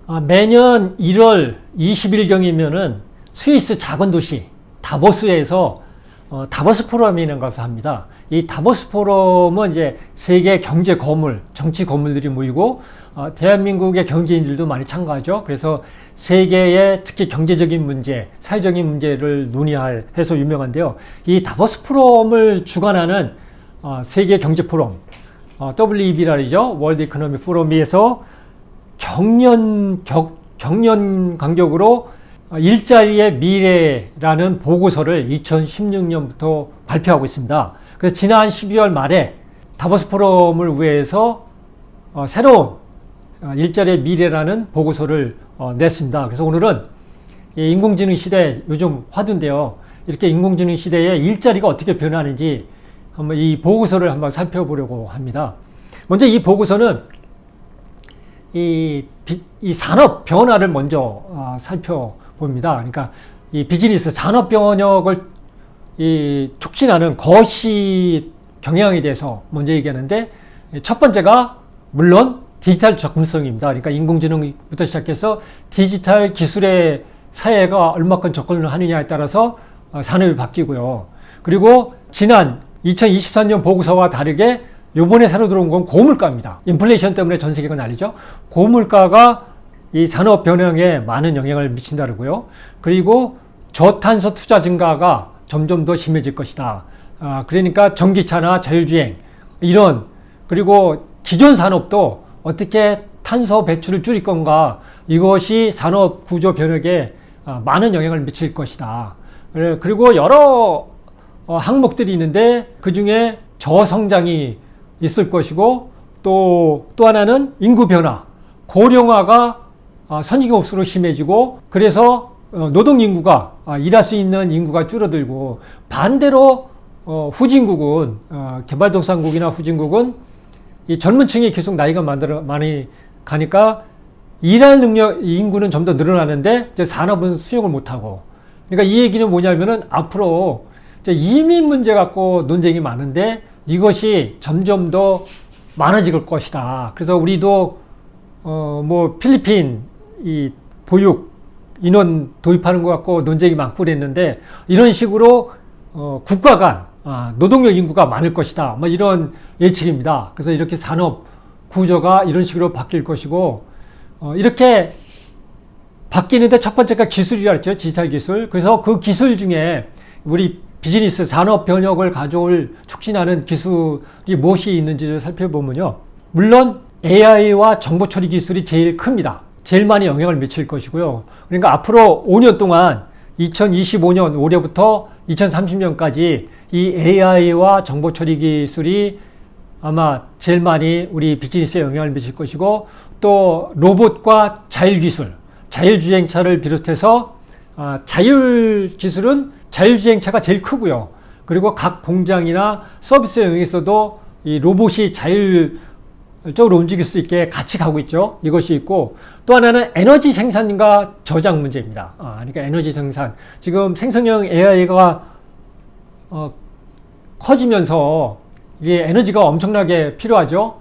매년 1월 20일경이면은 스위스 작은 도시 다보스에서 다보스 포럼이라는 것을 합니다. 이 다보스 포럼은 이제 세계 경제 거물, 정치 거물들이 모이고 대한민국의 경제인들도 많이 참가하죠. 그래서 세계의 특히 경제적인 문제, 사회적인 문제를 논의해서 유명한데요. 이 다보스 포럼을 주관하는 세계 경제 포럼, WEB라 그러죠. 월드 이코노미 포럼에서 경년 간격으로 일자리의 미래라는 보고서를 2016년부터 발표하고 있습니다. 그래서 지난 12월 말에 다보스 포럼을 위해서 새로운 일자리의 미래라는 보고서를 냈습니다. 그래서 오늘은 인공지능 시대 요즘 화두인데요. 이렇게 인공지능 시대에 일자리가 어떻게 변하는지 한번 이 보고서를 한번 살펴보려고 합니다. 먼저 이 보고서는 이 산업 변화를 먼저 살펴봅니다. 그러니까 이 비즈니스 산업 변혁을 촉진하는 거시 경향에 대해서 먼저 얘기하는데, 첫 번째가 물론 디지털 접근성입니다. 그러니까 인공지능부터 시작해서 디지털 기술의 사회가 얼마큼 접근을 하느냐에 따라서 산업이 바뀌고요. 그리고 지난 2023년 보고서와 다르게 요번에 새로 들어온 건 고물가입니다. 인플레이션 때문에 전 세계가 난리죠. 고물가가 이 산업 변형에 많은 영향을 미친다고요. 그리고 저탄소 투자 증가가 점점 더 심해질 것이다. 그러니까 전기차나 자율주행 이런, 그리고 기존 산업도 어떻게 탄소 배출을 줄일 건가, 이것이 산업 구조 변혁에 많은 영향을 미칠 것이다. 그리고 여러 항목들이 있는데 그 중에 저성장이 있을 것이고, 또 하나는 인구 변화, 고령화가 선진국수로 심해지고, 그래서 노동 인구가 일할 수 있는 인구가 줄어들고, 반대로 후진국은 개발도상국이나 후진국은 이 젊은 층이 계속 나이가 많이 가니까 일할 능력 인구는 좀 더 늘어나는데 이제 산업은 수용을 못하고, 그러니까 이 얘기는 뭐냐면은 앞으로 이민 문제 갖고 논쟁이 많은데 이것이 점점 더 많아질 것이다. 그래서 우리도 뭐 필리핀 이 보육 인원 도입하는 것 갖고 논쟁이 많고 그랬는데, 이런 식으로 국가 간 노동력 인구가 많을 것이다. 뭐 이런 예측입니다. 그래서 이렇게 산업 구조가 이런 식으로 바뀔 것이고, 이렇게 바뀌는데 첫 번째가 기술이라 했죠. 디지털 기술. 그래서 그 기술 중에 우리 비즈니스 산업 변혁을 가져올 촉진하는 기술이 무엇이 있는지를 살펴보면요. 물론 AI와 정보 처리 기술이 제일 큽니다. 제일 많이 영향을 미칠 것이고요. 그러니까 앞으로 5년 동안 2025년 올해부터 2030년까지 이 AI와 정보 처리 기술이 아마 제일 많이 우리 비즈니스에 영향을 미칠 것이고, 또 로봇과 자율 기술, 자율주행차를 비롯해서 자율 기술은 자율주행차가 제일 크고요. 그리고 각 공장이나 서비스 영역에서도 이 로봇이 자율적으로 움직일 수 있게 같이 가고 있죠. 이것이 있고, 또 하나는 에너지 생산과 저장 문제입니다. 그러니까 에너지 생산. 지금 생성형 AI가 커지면서 이게 에너지가 엄청나게 필요하죠.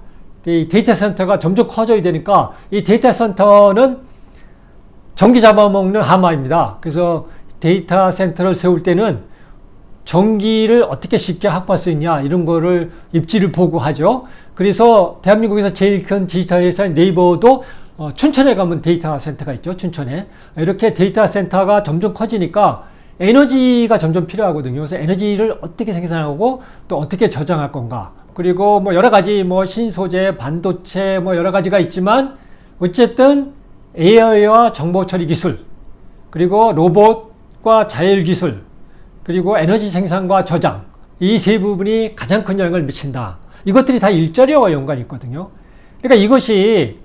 이 데이터 센터가 점점 커져야 되니까 이 데이터 센터는 전기 잡아먹는 하마입니다. 그래서 데이터 센터를 세울 때는 전기를 어떻게 쉽게 확보할 수 있냐, 이런 거를 입지를 보고 하죠. 그래서 대한민국에서 제일 큰 디지털 회사인 네이버도 춘천에 가면 데이터 센터가 있죠. 춘천에. 이렇게 데이터 센터가 점점 커지니까 에너지가 점점 필요하거든요. 그래서 에너지를 어떻게 생산하고 또 어떻게 저장할 건가. 그리고 뭐 여러 가지 뭐 신소재, 반도체 뭐 여러 가지가 있지만, 어쨌든 AI와 정보 처리 기술, 그리고 로봇과 자율 기술, 그리고 에너지 생산과 저장, 이 세 부분이 가장 큰 영향을 미친다. 이것들이 다 일자리와 연관이 있거든요. 그러니까 이것이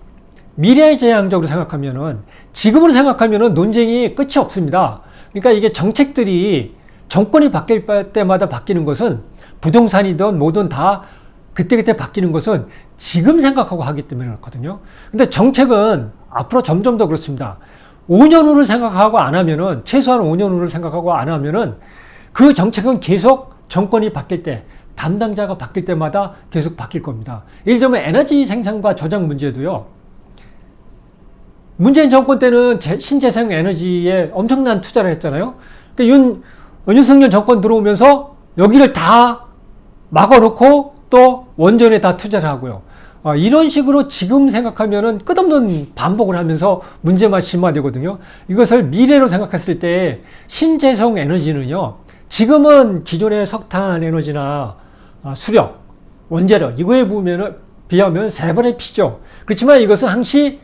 미래지향적으로 생각하면은, 지금으로 생각하면은 논쟁이 끝이 없습니다. 그러니까 이게 정책들이 정권이 바뀔 때마다 바뀌는 것은, 부동산이든 뭐든 다 그때그때 바뀌는 것은 지금 생각하고 하기 때문에 그렇거든요. 근데 정책은 앞으로 점점 더 그렇습니다. 5년 후를 생각하고 안 하면은, 최소한 5년 후를 생각하고 안 하면은 그 정책은 계속 정권이 바뀔 때, 담당자가 바뀔 때마다 계속 바뀔 겁니다. 예를 들면 에너지 생산과 저장 문제도요. 문재인 정권 때는 신재생 에너지에 엄청난 투자를 했잖아요. 그러니까 윤석열 정권 들어오면서 여기를 다 막아놓고 또 원전에 다 투자를 하고요. 이런 식으로 지금 생각하면은 끝없는 반복을 하면서 문제만 심화되거든요. 이것을 미래로 생각했을 때 신재생 에너지는요, 지금은 기존의 석탄 에너지나 수력, 원자력 이거에 비하면 3번의 피죠. 그렇지만 이것은 항시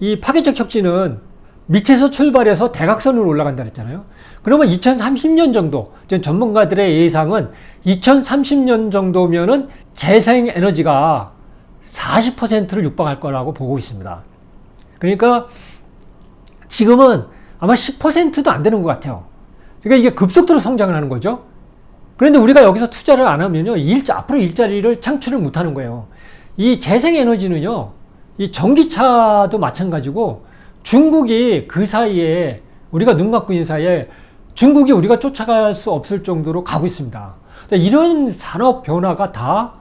이 파괴적 혁신은 밑에서 출발해서 대각선으로 올라간다 그랬잖아요. 그러면 2030년 정도, 전문가들의 예상은 2030년 정도면은 재생 에너지가 40%를 육박할 거라고 보고 있습니다. 그러니까 지금은 아마 10%도 안 되는 것 같아요. 그러니까 이게 급속도로 성장을 하는 거죠. 그런데 우리가 여기서 투자를 안 하면요, 앞으로 일자리를 창출을 못 하는 거예요. 이 재생 에너지는요, 이 전기차도 마찬가지고 중국이 그 사이에, 우리가 눈 감고 있는 사이에 중국이 우리가 쫓아갈 수 없을 정도로 가고 있습니다. 이런 산업 변화가 다,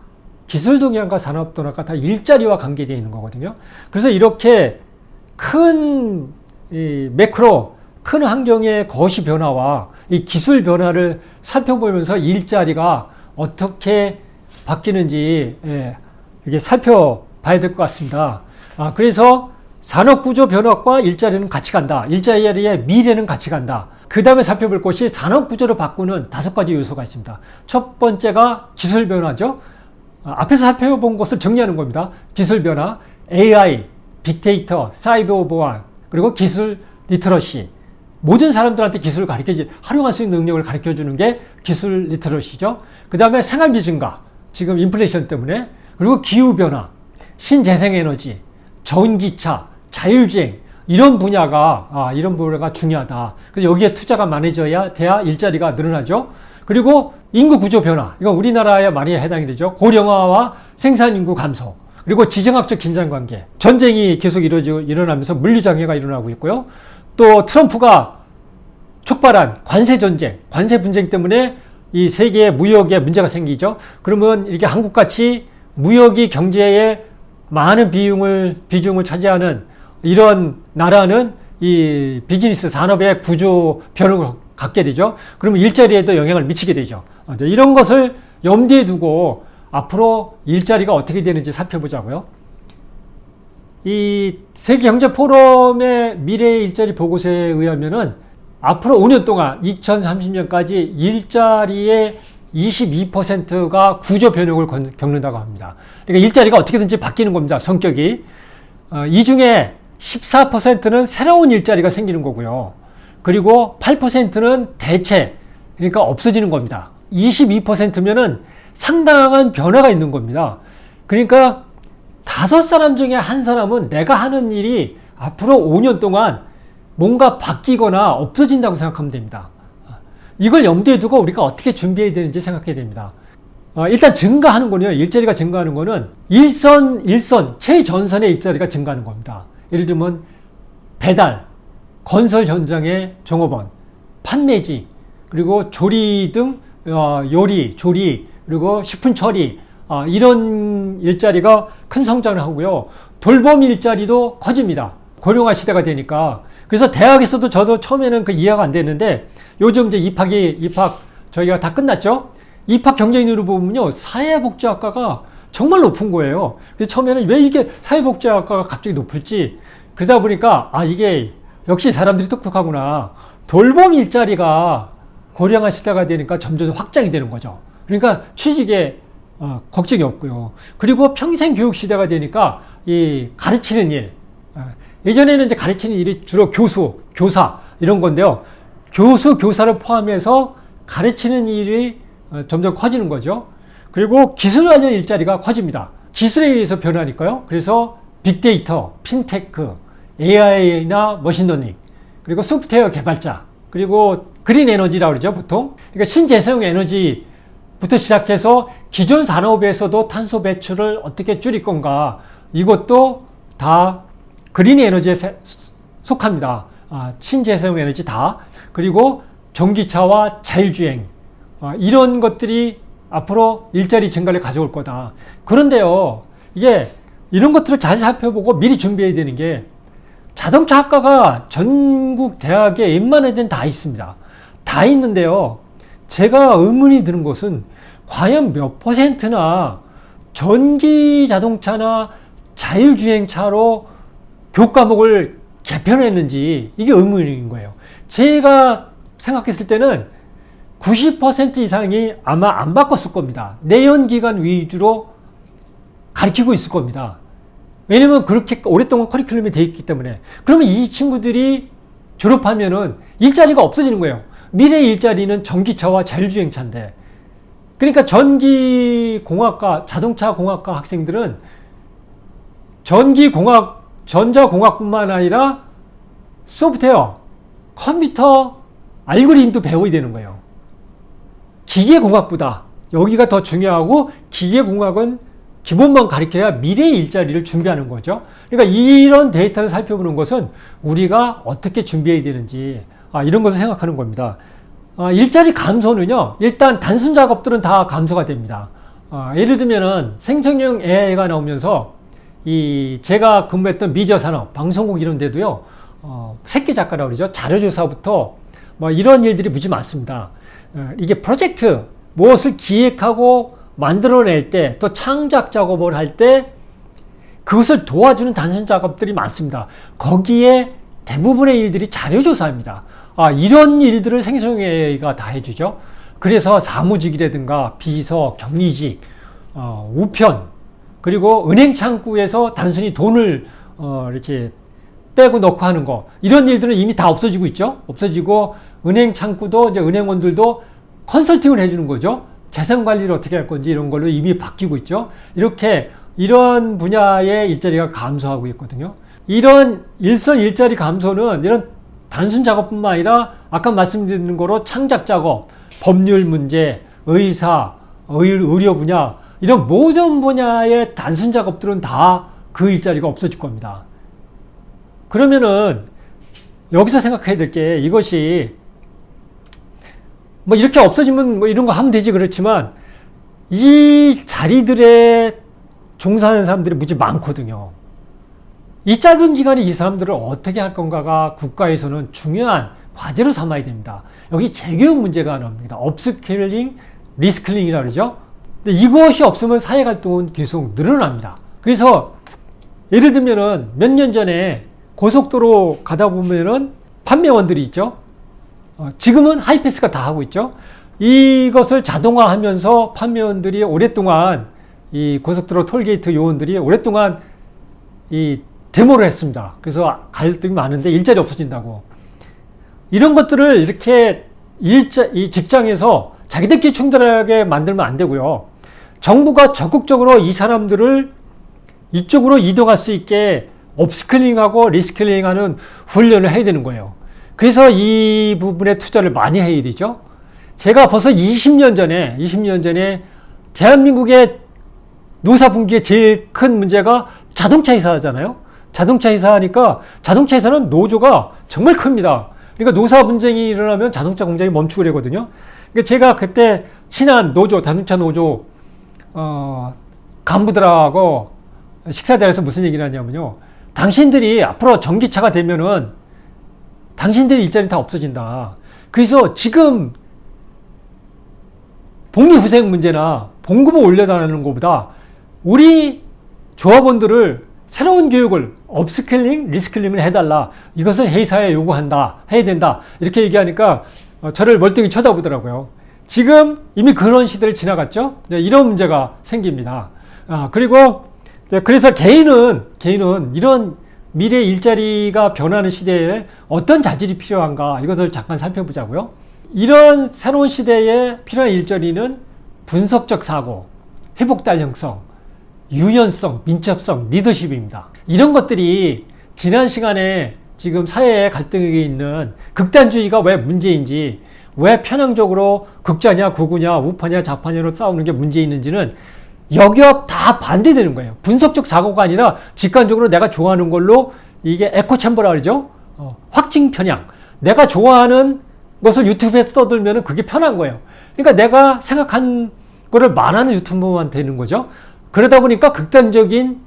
기술 동향과 산업 변화가 다 일자리와 관계되어 있는 거거든요. 그래서 이렇게 큰 매크로, 큰 환경의 거시 변화와 이 기술 변화를 살펴보면서 일자리가 어떻게 바뀌는지 이게 살펴봐야 될 것 같습니다. 그래서 산업구조 변화과 일자리는 같이 간다. 일자리의 미래는 같이 간다. 그 다음에 살펴볼 것이 산업구조를 바꾸는 5가지 요소가 있습니다. 첫 번째가 기술 변화죠. 앞에서 살펴본 것을 정리하는 겁니다. 기술 변화, AI, 빅데이터, 사이버 보안, 그리고 기술 리터러시. 모든 사람들한테 기술을 활용할 수 있는 능력을 가르쳐 주는 게 기술 리터러시죠. 그 다음에 생활비 증가, 지금 인플레이션 때문에, 그리고 기후변화, 신재생에너지, 전기차, 자율주행, 이런 분야가 중요하다. 그래서 여기에 투자가 많아져야 돼야 일자리가 늘어나죠. 그리고 인구 구조 변화, 이거 우리나라에 많이 해당이 되죠. 고령화와 생산 인구 감소, 그리고 지정학적 긴장 관계, 전쟁이 계속 일어나면서 물리 장애가 일어나고 있고요. 또 트럼프가 촉발한 관세 전쟁, 관세 분쟁 때문에 이 세계의 무역에 문제가 생기죠. 그러면 이렇게 한국같이 무역이 경제에 많은 비중을 차지하는 이런 나라는 이 비즈니스 산업의 구조 변화를 갖게 되죠. 그러면 일자리에도 영향을 미치게 되죠. 이런 것을 염두에 두고 앞으로 일자리가 어떻게 되는지 살펴보자고요. 이 세계경제포럼의 미래의 일자리 보고서에 의하면은 앞으로 5년 동안 2030년까지 일자리의 22%가 구조 변형을 겪는다고 합니다. 그러니까 일자리가 어떻게든지 바뀌는 겁니다. 성격이. 이 중에 14%는 새로운 일자리가 생기는 거고요. 그리고 8%는 대체, 그러니까 없어지는 겁니다. 22%면은 상당한 변화가 있는 겁니다. 그러니까 5사람 중에 1사람은 내가 하는 일이 앞으로 5년 동안 뭔가 바뀌거나 없어진다고 생각하면 됩니다. 이걸 염두에 두고 우리가 어떻게 준비해야 되는지 생각해야 됩니다. 일단 증가하는 거는요, 일자리가 증가하는 거는 일선, 최전선의 일자리가 증가하는 겁니다. 예를 들면 배달, 건설 현장의 종업원, 판매직, 그리고 조리 등 요리, 조리, 그리고 식품 처리, 이런 일자리가 큰 성장을 하고요. 돌봄 일자리도 커집니다. 고령화 시대가 되니까. 그래서 대학에서도 저도 처음에는 그 이해가 안 됐는데 요즘 이제 입학 저희가 다 끝났죠. 입학 경쟁률을 보면요, 사회복지학과가 정말 높은 거예요. 그래서 처음에는 왜 이게 사회복지학과가 갑자기 높을지, 그러다 보니까 이게 역시 사람들이 똑똑하구나. 돌봄 일자리가 고령화 시대가 되니까 점점 확장이 되는 거죠. 그러니까 취직에 걱정이 없고요. 그리고 평생 교육 시대가 되니까 이 가르치는 일, 예전에는 이제 가르치는 일이 주로 교수, 교사 이런 건데요. 교수, 교사를 포함해서 가르치는 일이 점점 커지는 거죠. 그리고 기술 관련 일자리가 커집니다. 기술에 의해서 변하니까요. 그래서 빅데이터, 핀테크, AI나 머신러닝, 그리고 소프트웨어 개발자, 그리고 그린 에너지라고 그러죠, 보통. 그러니까 신재생 에너지부터 시작해서 기존 산업에서도 탄소 배출을 어떻게 줄일 건가, 이것도 다 그린 에너지에 속합니다. 신재생 에너지 다. 그리고 전기차와 자율주행, 이런 것들이 앞으로 일자리 증가를 가져올 거다. 그런데요, 이게 이런 것들을 잘 살펴보고 미리 준비해야 되는 게, 자동차 학과가 전국 대학에 웬만한 데는 다 있습니다. 다 있는데요. 제가 의문이 드는 것은 과연 몇 %나 전기 자동차나 자율주행차로 교과목을 개편했는지 이게 의문인 거예요. 제가 생각했을 때는 90% 이상이 아마 안 바꿨을 겁니다. 내연기관 위주로 가르치고 있을 겁니다. 왜냐면 그렇게 오랫동안 커리큘럼이 되어 있기 때문에. 그러면 이 친구들이 졸업하면은 일자리가 없어지는 거예요. 미래의 일자리는 전기차와 자율주행차인데. 그러니까 전기공학과, 자동차공학과 학생들은 전자공학뿐만 아니라 소프트웨어, 컴퓨터, 알고리즘도 배워야 되는 거예요. 기계공학보다 여기가 더 중요하고 기계공학은 기본만 가르쳐야 미래의 일자리를 준비하는 거죠. 그러니까 이런 데이터를 살펴보는 것은 우리가 어떻게 준비해야 되는지 이런 것을 생각하는 겁니다. 일자리 감소는요, 일단 단순 작업들은 다 감소가 됩니다. 예를 들면은 생성형 AI가 나오면서 제가 근무했던 미디어 산업, 방송국 이런 데도요, 새끼 작가라고 그러죠. 자료조사부터 뭐 이런 일들이 무지 많습니다. 이게 프로젝트, 무엇을 기획하고 만들어낼 때, 또 창작 작업을 할 때 그것을 도와주는 단순 작업들이 많습니다. 거기에 대부분의 일들이 자료조사입니다. 이런 일들을 생성형 AI가 다 해주죠. 그래서 사무직이라든가 비서, 격리직, 우편, 그리고 은행 창구에서 단순히 돈을 이렇게 빼고 넣고 하는 거, 이런 일들은 이미 다 없어지고 있죠. 없어지고 은행 창구도 이제 은행원들도 컨설팅을 해주는 거죠. 재산 관리를 어떻게 할 건지 이런 걸로 이미 바뀌고 있죠. 이런 분야의 일자리가 감소하고 있거든요. 이런 일선 일자리 감소는 이런 단순 작업뿐만 아니라 아까 말씀드린 거로 창작 작업, 법률 문제, 의사, 의료 분야, 이런 모든 분야의 단순 작업들은 다 그 일자리가 없어질 겁니다. 그러면은 여기서 생각해야 될 게, 이것이 뭐 이렇게 없어지면 뭐 이런 거 하면 되지, 그렇지만 이 자리들에 종사하는 사람들이 무지 많거든요. 이 짧은 기간에 이 사람들을 어떻게 할 건가가 국가에서는 중요한 과제로 삼아야 됩니다. 여기 재교육 문제가 나옵니다. 업스킬링, 리스킬링이라고 그러죠. 근데 이것이 없으면 사회활동은 계속 늘어납니다. 그래서 예를 들면은 몇 년 전에 고속도로 가다 보면은 판매원들이 있죠. 지금은 하이패스가 다 하고 있죠. 이것을 자동화하면서 판매원들이 오랫동안, 이 고속도로 톨게이트 요원들이 오랫동안 이 데모를 했습니다. 그래서 갈등이 많은데 일자리 없어진다고. 이런 것들을 이렇게 이 직장에서 자기들끼리 충돌하게 만들면 안 되고요. 정부가 적극적으로 이 사람들을 이쪽으로 이동할 수 있게 업스킬링하고 리스킬링하는 훈련을 해야 되는 거예요. 그래서 이 부분에 투자를 많이 해야 되죠. 제가 벌써 20년 전에 대한민국의 노사분기의 제일 큰 문제가 자동차 회사잖아요. 자동차 회사니까 자동차 회사는 노조가 정말 큽니다. 그러니까 노사 분쟁이 일어나면 자동차 공장이 멈추고 그러거든요. 그러니까 제가 그때 친한 노조, 자동차 노조 간부들하고 식사 자리에서 무슨 얘기를 하냐면요. 당신들이 앞으로 전기차가 되면은 당신들의 일자리 다 없어진다. 그래서 지금 복리후생 문제나 봉급을 올려달라는 것보다 우리 조합원들을 새로운 교육을 업스킬링, 리스킬링을 해달라. 이것을 회사에 요구한다. 해야 된다. 이렇게 얘기하니까 저를 멀뚱히 쳐다보더라고요. 지금 이미 그런 시대를 지나갔죠. 이런 문제가 생깁니다. 그리고 그래서 개인은 이런 미래 일자리가 변하는 시대에 어떤 자질이 필요한가, 이것을 잠깐 살펴보자고요. 이런 새로운 시대에 필요한 일자리는 분석적 사고, 회복 달성성, 유연성, 민첩성, 리더십입니다. 이런 것들이 지난 시간에 지금 사회에 갈등이 있는 극단주의가 왜 문제인지, 왜 편향적으로 극자냐 극우냐 우파냐 좌파냐로 싸우는 게 문제 있는지는 여기와 다 반대되는 거예요. 분석적 사고가 아니라 직관적으로 내가 좋아하는 걸로, 이게 에코챔버라 그러죠. 확증 편향. 내가 좋아하는 것을 유튜브에 떠들면 그게 편한 거예요. 그러니까 내가 생각한 거를 말하는 유튜버만 되는 거죠. 그러다 보니까 극단적인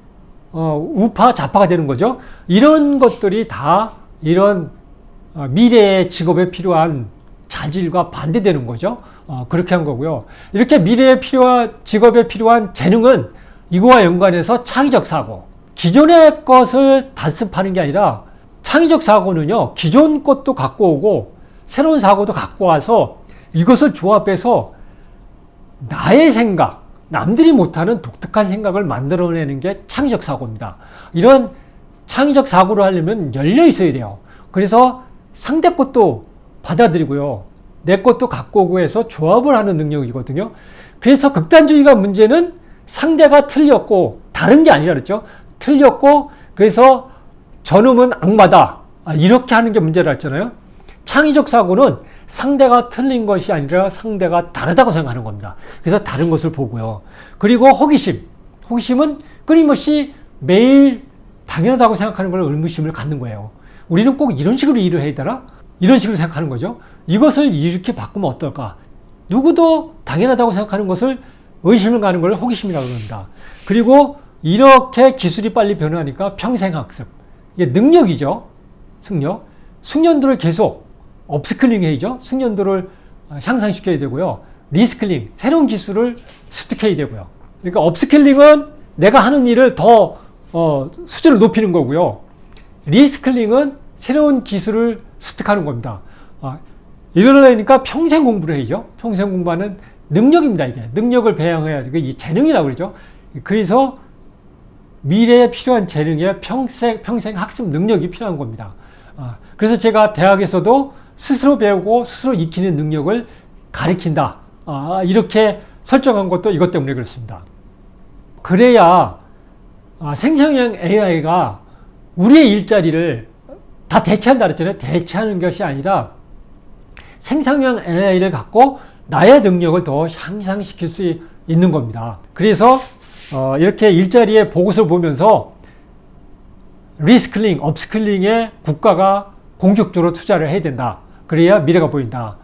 우파, 좌파가 되는 거죠. 이런 것들이 다 이런 미래의 직업에 필요한 자질과 반대되는 거죠. 그렇게 한 거고요. 이렇게 미래의 직업에 필요한 재능은 이거와 연관해서 창의적 사고. 기존의 것을 단습하는 게 아니라 창의적 사고는요, 기존 것도 갖고 오고 새로운 사고도 갖고 와서 이것을 조합해서 나의 생각, 남들이 못하는 독특한 생각을 만들어내는 게 창의적 사고입니다. 이런 창의적 사고를 하려면 열려 있어야 돼요. 그래서 상대 것도 받아들이고요. 내 것도 갖고 오고 해서 조합을 하는 능력이거든요. 그래서 극단주의가 문제는 상대가 틀렸고 다른 게 아니라 그랬죠. 틀렸고 그래서 저놈은 악마다. 이렇게 하는 게 문제라 했잖아요. 창의적 사고는 상대가 틀린 것이 아니라 상대가 다르다고 생각하는 겁니다. 그래서 다른 것을 보고요. 그리고 호기심. 호기심은 끊임없이 매일 당연하다고 생각하는 걸 의무심을 갖는 거예요. 우리는 꼭 이런 식으로 일을 해야 되나? 이런 식으로 생각하는 거죠. 이것을 이렇게 바꾸면 어떨까? 누구도 당연하다고 생각하는 것을 의심을 가는 걸 호기심이라고 합니다. 그리고 이렇게 기술이 빨리 변하니까 평생학습. 이게 능력이죠. 승력. 숙련도를 계속 업스킬링 해야죠. 숙련도를 향상시켜야 되고요. 리스킬링, 새로운 기술을 습득해야 되고요. 그러니까 업스킬링은 내가 하는 일을 더 수준을 높이는 거고요. 리스킬링은 새로운 기술을 습득하는 겁니다. 이러려니까 평생 공부를 해야죠. 평생 공부하는 능력입니다. 이게 능력을 배양해야 되고 이 재능이라고 그러죠. 그래서 미래에 필요한 재능에 평생 학습 능력이 필요한 겁니다. 그래서 제가 대학에서도 스스로 배우고 스스로 익히는 능력을 가르친다. 이렇게 설정한 것도 이것 때문에 그렇습니다. 그래야 생성형 AI가 우리의 일자리를 다 대체한다 그랬잖아요. 대체하는 것이 아니라 생성형 AI를 갖고 나의 능력을 더 향상시킬 수 있는 겁니다. 그래서 이렇게 일자리의 보고서를 보면서 리스킬링, 업스킬링에 국가가 공격적으로 투자를 해야 된다. 그래야 미래가 보인다.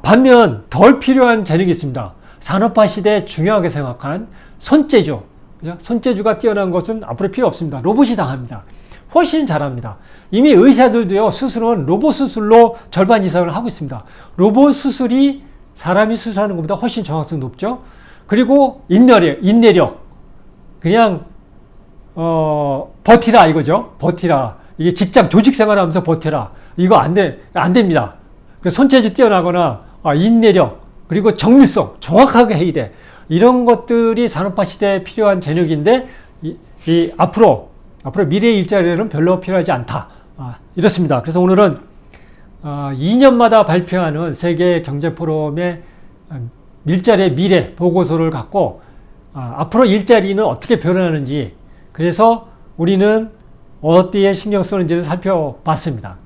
반면 덜 필요한 재능이 있습니다. 산업화 시대에 중요하게 생각한 손재주. 그죠? 손재주가 뛰어난 것은 앞으로 필요 없습니다. 로봇이 당합니다. 훨씬 잘합니다. 이미 의사들도요, 수술은 로봇 수술로 절반 이상을 하고 있습니다. 로봇 수술이 사람이 수술하는 것보다 훨씬 정확성이 높죠. 그리고 인내력. 그냥 버티라 이거죠. 버티라. 이게 직장 조직 생활하면서 버티라. 이거 안 됩니다. 손재주 뛰어나거나 인내력 그리고 정밀성 정확하게 해야 돼. 이런 것들이 산업화 시대에 필요한 재능인데 앞으로 미래의 일자리는 별로 필요하지 않다. 이렇습니다. 그래서 오늘은 2년마다 발표하는 세계 경제 포럼의 일자리의 미래 보고서를 갖고 앞으로 일자리는 어떻게 변하는지, 그래서 우리는 어디에 신경 쓰는지를 살펴봤습니다.